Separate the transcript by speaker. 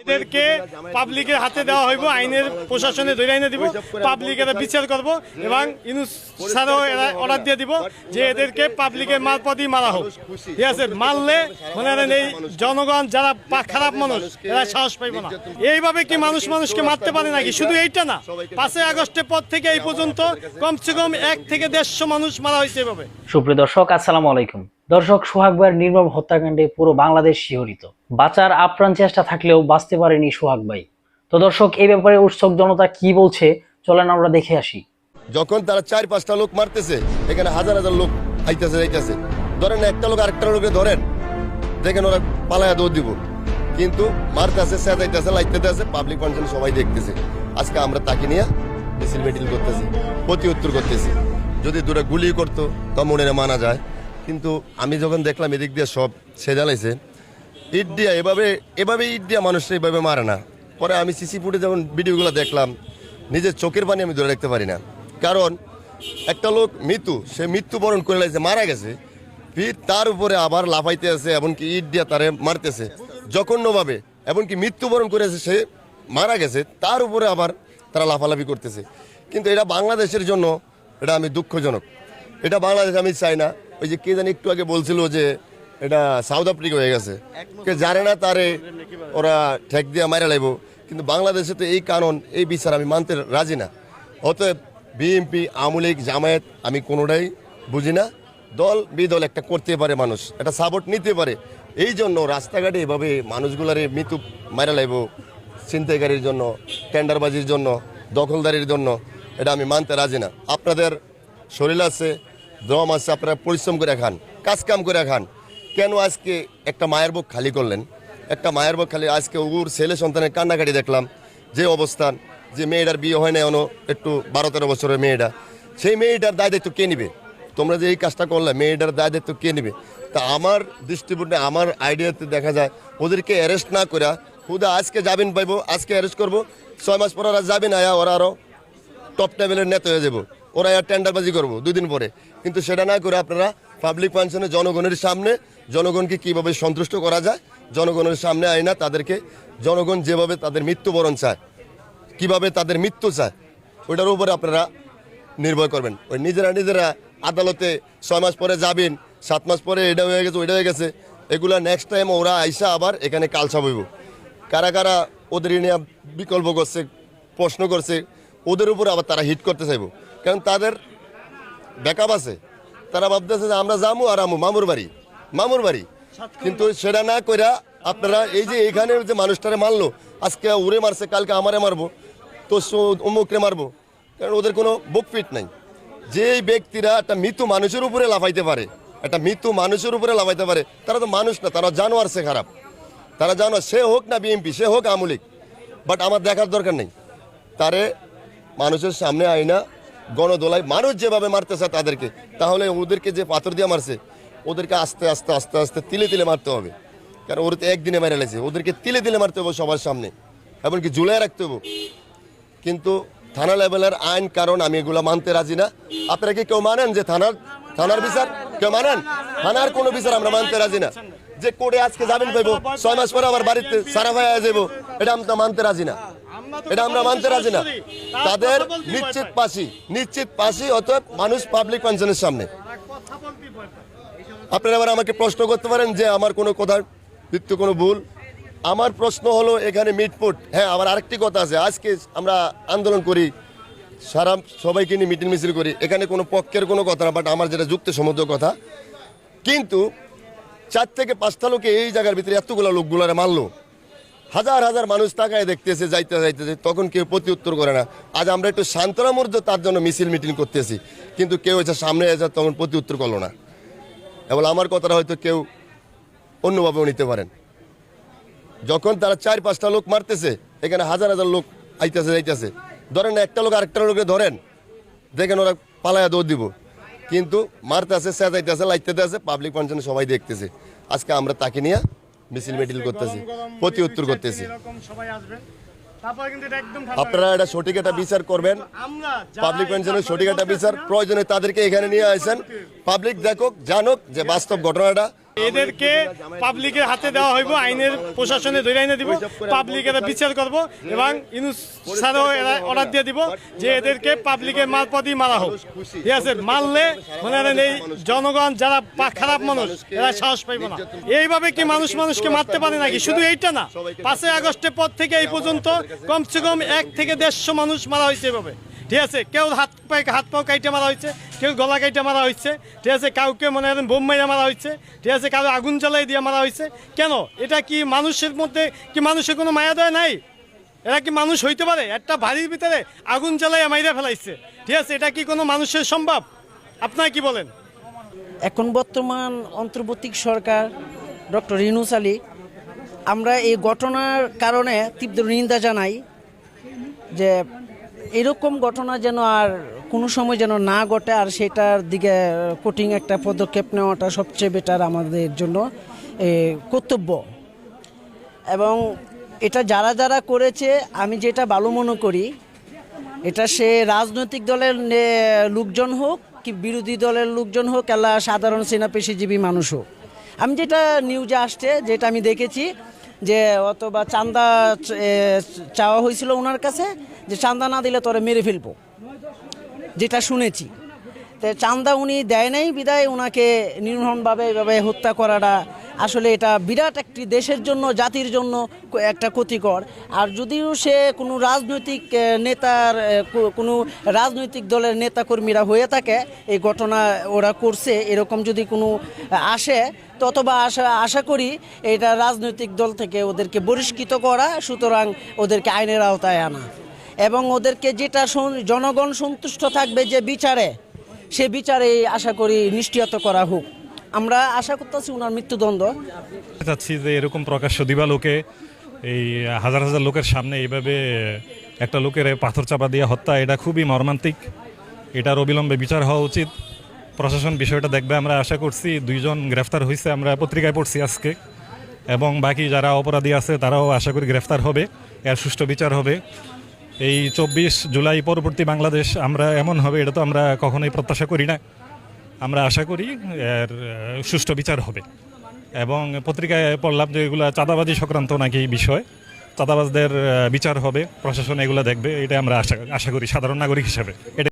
Speaker 1: এদেরকে পাবলিকের হাতে দেওয়া হইব, আইনের প্রশাসনে ধরে আইনে দিব, পাবলিক এরা বিচার করব এবং ইউনুস স্যারও এরা অর্ডার দিয়ে দিব যে এদেরকে পাবলিকের মারপথই মারা হোক। ঠিক আছে, মারলে মনে করেন এই জনগণ যারা খারাপ মানুষ এরা সাহস পাইব না। এইভাবে কি মানুষকে মারতে পারে নাকি? শুধু এইটা না, 5ই আগস্টের পর থেকে এই পর্যন্ত কমসে কম 1 থেকে 150 মানুষ মারা হয়েছে এভাবে।
Speaker 2: সুপ্রিয় দর্শক, আসসালামু আলাইকুম। দর্শক, সোহাগ ভাইয়ের নির্মম হত্যাকাণ্ডে পুরো বাংলাদেশ শিহরিত। বাঁচার আপ্রাণ চেষ্টা থাকলেও বাঁচতে পারেনি সোহাগ ভাই। তো দর্শক, এই ব্যাপারে উৎসুক জনতা কি বলছে চলেন আমরা দেখে আসি।
Speaker 3: যখন তারা 4-5টা লোক মারতেছে, এখানে হাজার হাজার লোক আইতেছে যাইতেছে, ধরেন একটা লোক আরেকটা লোকে ধরেন, দেখেন ওরা পালায়া দৌড় দিব, কিন্তু মারতেছে, সেজাইতেছে, লাইতেছে, পাবলিক ফাংশন সবাই দেখতেছে। আজকে আমরা তাকে নিয়ে মিছিল মিটিং করতেছি, প্রতি উত্তর করতেছি। যদি দূরে গুলি করতো তা মনে মানা যায়, কিন্তু আমি যখন দেখলাম এদিক দিয়ে সব সেজালাইছে, ইট দিয়া এভাবে ইট দিয়া মানুষরা এইভাবে মারে না। পরে আমি সিসি ফুটে যখন ভিডিওগুলো দেখলাম, নিজের চোখের পানি আমি ধরে রাখতে পারি না। কারণ একটা লোক সে মৃত্যুবরণ করে লাগছে, মারা গেছে, ফির তার উপরে আবার লাফাইতে আছে, এমনকি ইট দিয়া তারে মারতেছে জঘন্যভাবে, এমনকি মৃত্যুবরণ করেছে, সে মারা গেছে, তার উপরে আবার তারা লাফালাফি করতেছে। কিন্তু এটা বাংলাদেশের জন্য এটা আমি দুঃখজনক। এটা বাংলাদেশ আমি চাই না। ওই যে কে জানি একটু আগে বলছিল যে এটা সাউথ আফ্রিকা হয়ে গেছে, কে জানে না তারে ওরা ঠেক দিয়ে মারা লাইব। কিন্তু বাংলাদেশে তো এই কারণ, এই বিচার আমি মানতে রাজি না। অতএব বিএনপি, আওয়ামী লীগ, জামায়াত আমি কোনোটাই বুঝি না। দল বিদল একটা করতে পারে, মানুষ একটা সাপোর্ট নিতে পারে। এই জন্য রাস্তাঘাটে এভাবে মানুষগুলারে মৃত্যু মারা লাইব ছিনতাইকারীর জন্য, টেন্ডারবাজির জন্য, দখলদারির জন্য, এটা আমি মানতে রাজি না। আপনাদের শরীর আছে, দম আছে, আপনারা পরিশ্রম করে খান, কাজ কাম করে খান। কেন আজকে একটা মায়ের বুক খালি করলেন? একটা মায়ের বুক খালি, আজকে ওর ছেলে সন্তানের কান্নাকাটি দেখলাম, যে অবস্থান, যে মেয়েটার বিয়ে হয় না এখনো, একটু 12-13 বছরের মেয়েটা, সেই মেয়েটার দায় দায়িত্ব কে নিবে? তোমরা যে এই কাজটা করলে, মেয়েটার দায় দায়িত্ব কে নিবে? তা আমার দৃষ্টিপটে, আমার আইডিয়াতে দেখা যায় ওদেরকে অ্যারেস্ট না করে হুদা আজকে জামিন পাইবো, আজকে অ্যারেস্ট করবো, 6 মাস পর ওরা যাবেন, ওরা আরও টপ লেভেলের নেতা হয়ে যাবো, ওরা আর টেন্ডারবাজি করবো 2 দিন পরে। কিন্তু সেটা না করে আপনারা পাবলিক ফাংশনে জনগণের সামনে জনগণকে কিভাবে সন্তুষ্ট করা যায়, জনগণের সামনে আইনা তাদেরকে, জনগণ যেভাবে তাদের মৃত্যুবরণ চায়, কিভাবে তাদের মৃত্যু চায়, ওইটার উপরে আপনারা নির্ভর করবেন। ওই নিজেরা আদালতে 6 মাস পরে যাবেন, 7 মাস পরে এটা হয়ে গেছে, ওইটা হয়ে গেছে, এগুলা নেক্সট টাইম ওরা আইসা আবার এখানে কালসা বইব। কারা কারা ওদের নিয়ে বিকল্প করছে, প্রশ্ন করছে, ওদের উপরে আবার তারা হিট করতে চাইব। কারণ তাদের ব্যাকআপ আছে, তারা ভাবতেছে যে আমরা যাবো আর মামুর বাড়ি। কিন্তু সেটা না কইরা আপনারা এই যে এখানে যে মানুষটারে মারলো, আজকে ওরে মারছে, কালকে আমারে মারবো, তো অমুকরে মারবো, কারণ ওদের কোনো বুক ফিট নাই। যে ব্যক্তিরা একটা মৃত্যু মানুষের উপরে লাফাইতে পারে, তারা তো মানুষ না, তারা জানোয়ার, সে খারাপ, তারা জানোয়ার। সে হোক না বিএনপি, সে হোক আওয়ামী লীগ, বাট আমার দেখার দরকার নেই। তারে মানুষের সামনে আইনা গণদোলায় মানুষ যেভাবে মারতেছে তাদেরকে, তাহলে ওদেরকে যে পাথর দিয়ে মারছে, ওদেরকে আস্তে আস্তে তিলে মারতে হবে। কারণ ওরা তো একদিনে মেরে লেছে, ওদেরকে তিলে মারতে হবে সবার সামনে, এমনকি ঝুলাই রাখতে হবে। কিন্তু থানা লেভেলের আইন কারণ আমি এগুলো মানতে রাজি না। আপনারা কি কেউ মানেন যে থানার বিচার কেউ মানেন? থানার কোনো বিচার আমরা মানতে রাজি না। যে কোর্টে আজকে জামিন পাইবো, 6 মাস পরে আবার বাড়িতে সারা ভাই যাবো, এটা আমরা মানতে রাজি না। তাদের নিশ্চিত ফাঁসি, অতএব মানুষ পাবলিক ফাংশনের সামনে। আপনারা এবার আমাকে প্রশ্ন করতে পারেন যে আমার কোনো কথার ভিত্তি কোনো ভুল। আমার প্রশ্ন হলো এখানে মিটফুট। হ্যাঁ, আমার আরেকটি কথা আছে, আজকে আমরা আন্দোলন করি, সবাইকে নিয়ে মিটিং মিছিল করি, এখানে কোনো পক্ষের কোনো কথা না, বাট আমার যেটা যুক্তিসম্মত কথা। কিন্তু 4 থেকে 5টা লোকে এই জায়গার ভিতরে এতগুলো লোকগুলারে মারলো, হাজার মানুষ তাকায় দেখতেছে, যাইতেছে, তখন কেউ প্রতি উত্তর করে না। আজ আমরা একটু সান্ত্বনা মধ্যে তার জন্য মিছিল মিটিং করতেছি, কিন্তু কেউ এসে সামনে এসে তখন প্রতি উত্তর করলো না। এবং আমার কথাটা হয়তো কেউ অন্যভাবেও নিতে পারেন। যখন তারা 4-5টা লোক মারতেছে, এখানে হাজার লোক আইতেছে যাইতেছে, ধরেন একটা লোক আরেকটা লোকে ধরেন, দেখেন ওরা পালায়া দৌড় দিব, কিন্তু মারতেছে, সেজাইতেছে, লাইতেছে, পাবলিক ফাংশনে সবাই দেখতেছে। আজকে আমরা তাকে নিয়ে মিছিল মিটিং করতেছি, প্রতি উত্তর করতেছি। আপনারা এটা সঠিক একটা বিচার করবেন, পাবলিক পেনশনের সঠিক একটা বিচার প্রয়োজনে তাদেরকে এখানে নিয়ে আসেন, পাবলিক দেখুক, জানুক যে বাস্তব ঘটনাটা,
Speaker 1: এদেরকে পাবলিকের হাতে দেওয়া হইব, আইনের প্রশাসনে ধরে আইনে দিব, পাবলিকের বিচার করব এবং ইউনূস স্যারও এরা অর্ডার দিয়ে দিব যে এদেরকে পাবলিকের মারপথই মারা হোক। ঠিক আছে, মারলে মনে করেন এই জনগণ যারা খারাপ মানুষ এরা সাহস পাইব না। এইভাবে কি মানুষকে মারতে পারে নাকি? শুধু এইটা না, 5ই আগস্টের পর থেকে এই পর্যন্ত কমসে কম 1 থেকে 150 মানুষ মারা হয়েছে এভাবে। ঠিক আছে, কেউ হাত পাও কাইটে মারা হয়েছে, কেউ গলা কাইটে মারা হয়েছে। ঠিক আছে, কাউকে মনে করেন বোম মাইরা মারা হয়েছে। ঠিক আছে, কারো আগুন জ্বালাই দিয়ে মারা হয়েছে। কেন? এটা কি মানুষের মধ্যে কি মানুষের কোনো মায়া দয়া নাই? এরা কি মানুষ হইতে পারে? একটা বাড়ির ভিতরে আগুন জ্বালাইয়া মাইরা ফেলাইছে। ঠিক আছে, এটা কি কোনো মানুষের সম্ভব? আপনারা কি বলেন?
Speaker 4: এখন বর্তমান অন্তর্বর্তী সরকার ডক্টর ইউনূস আলী, আমরা এই ঘটনার কারণে তীব্র নিন্দা জানাই যে এরকম ঘটনা যেন আর কোনো সময় যেন না ঘটে, আর সেটার দিকে কঠিন একটা পদক্ষেপ নেওয়াটা সবচেয়ে বেটার আমাদের জন্য কর্তব্য। এবং এটা যারা যারা করেছে, আমি যেটা ভালো মনে করি, এটা সে রাজনৈতিক দলের লোকজন হোক কি বিরোধী দলের লোকজন হোক, আল্লাহ সাধারণ সেনা পেশিজীবী মানুষ হোক। আমি যেটা নিউজে আসছে, যেটা আমি দেখেছি যে অথবা চাঁদা চাওয়া হয়েছিল ওনার কাছে, যে চাঁদা না দিলে তোরে মেরে ফেলবো, যেটা শুনেছি। তো চাঁদা উনি দেয় নাই বিদায় ওনাকে নির্মমভাবে এভাবে হত্যা করাটা আসলে এটা বিরাট একটি দেশের জন্য, জাতির জন্য একটা ক্ষতিকর। আর যদিও সে কোনো রাজনৈতিক নেতার কোনো রাজনৈতিক দলের নেতাকর্মীরা হয়ে থাকে, এই ঘটনা ওরা করছে, এরকম যদি কোনো আসে তো অথবা আশা করি এটা রাজনৈতিক দল থেকে ওদেরকে বহিষ্কৃত করা, সুতরাং ওদেরকে আইনের আওতায় আনা এবং ওদেরকে যেটা জনগণ সন্তুষ্ট থাকবে যে বিচারে, সে বিচারে আশা করি নিশ্চিত করা হোক। আমরা আশা করতেছি ওনার মৃত্যুদণ্ড।
Speaker 5: চাচ্ছি যে এরকম প্রকাশ্য দিবালোকে এই হাজার হাজার লোকের সামনে এইভাবে একটা লোকের পাথর চাপা দিয়ে হত্যা, এটা খুবই মর্মান্তিক। এটার অবিলম্বে বিচার হওয়া উচিত। প্রশাসন বিষয়টা দেখবে, আমরা আশা করছি। 2 জন গ্রেফতার হয়েছে, আমরা পত্রিকায় পড়ছি আজকে, এবং বাকি যারা অপরাধী আছে তারাও আশা করি গ্রেফতার হবে, এর সুষ্ঠু বিচার হবে। এই 24 জুলাই পরবর্তী বাংলাদেশ আমরা এমন হবে, এটা তো আমরা কখনোই প্রত্যাশা করি না। আমরা আশা করি এর সুষ্ঠু বিচার হবে। এবং পত্রিকায় পড়লাম যে এগুলা চাঁদাবাজি সংক্রান্ত নাকি বিষয়, চাঁদাবাজদের বিচার হবে, প্রশাসন এগুলা দেখবে, এটা আমরা আশা করি সাধারণ নাগরিক হিসাবে। এটা